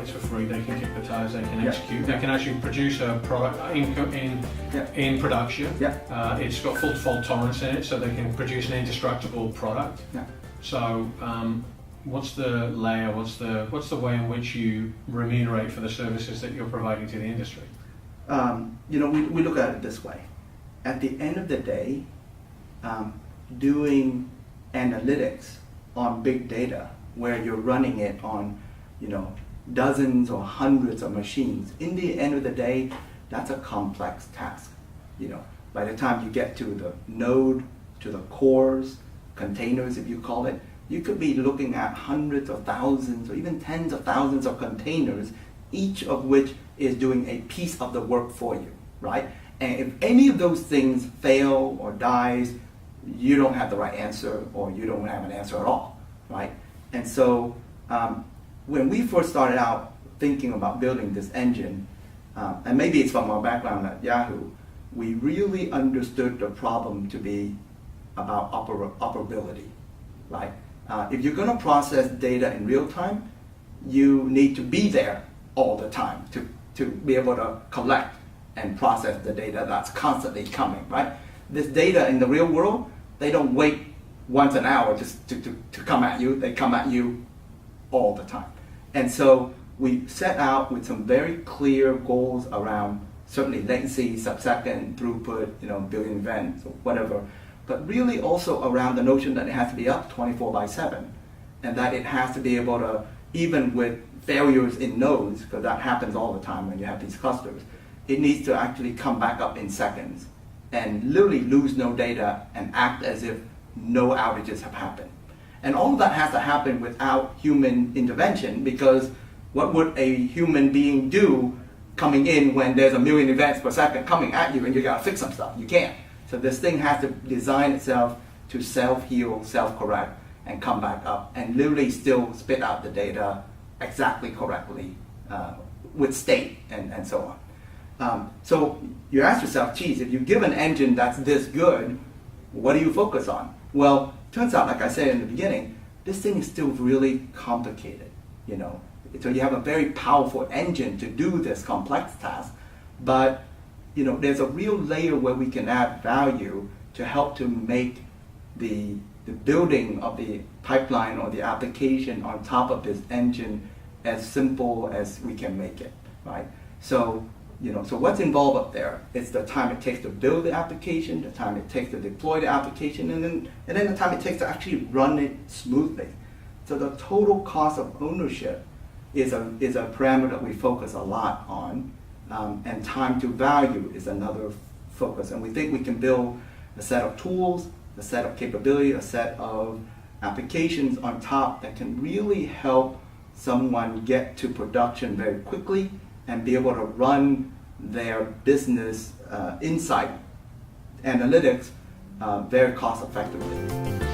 products for free, they can kick the tires, they can execute, they can actually produce a product in production. It's got full fault tolerance in it, so they can produce an indestructible product. So what's the layer, what's the way in which you remunerate for the services that you're providing to the industry? We look at it this way. At the end of the day, doing analytics on big data, where you're running it on, dozens or hundreds of machines, in the end of the day, that's a complex task. By the time you get to the node, to the cores, containers, if you call it, you could be looking at hundreds of thousands or even tens of thousands of containers, each of which is doing a piece of the work for you, right? And if any of those things fail or dies, you don't have the right answer, or you don't have an answer at all, right? And so when we first started out thinking about building this engine, and maybe it's from our background at Yahoo, we really understood the problem to be about operability, right? If you're going to process data in real time, you need to be there all the time to be able to collect and process the data that's constantly coming, right? This data in the real world, they don't wait once an hour just to come at you. They come at you all the time. And so we set out with some very clear goals around certainly latency, sub-second, throughput, billion events, or whatever, but really also around the notion that it has to be up 24/7, and that it has to be able to, even with failures in nodes, because that happens all the time when you have these clusters, it needs to actually come back up in seconds and literally lose no data and act as if no outages have happened. And all of that has to happen without human intervention, because what would a human being do coming in when there's a million events per second coming at you and you gotta fix some stuff? You can't. So this thing has to design itself to self-heal, self-correct, and come back up, and literally still spit out the data exactly correctly with state and so on. So you ask yourself, geez, if you give an engine that's this good, what do you focus on? Well, turns out, like I said in the beginning, this thing is still really complicated. So you have a very powerful engine to do this complex task, but there's a real layer where we can add value to help to make the building of the pipeline or the application on top of this engine as simple as we can make it, right? So what's involved up there? It's the time it takes to build the application, the time it takes to deploy the application, and then the time it takes to actually run it smoothly. So the total cost of ownership is a parameter that we focus a lot on, and time to value is another focus. And we think we can build a set of tools, a set of capability, a set of applications on top that can really help someone get to production very quickly and be able to run their business insight analytics very cost effectively.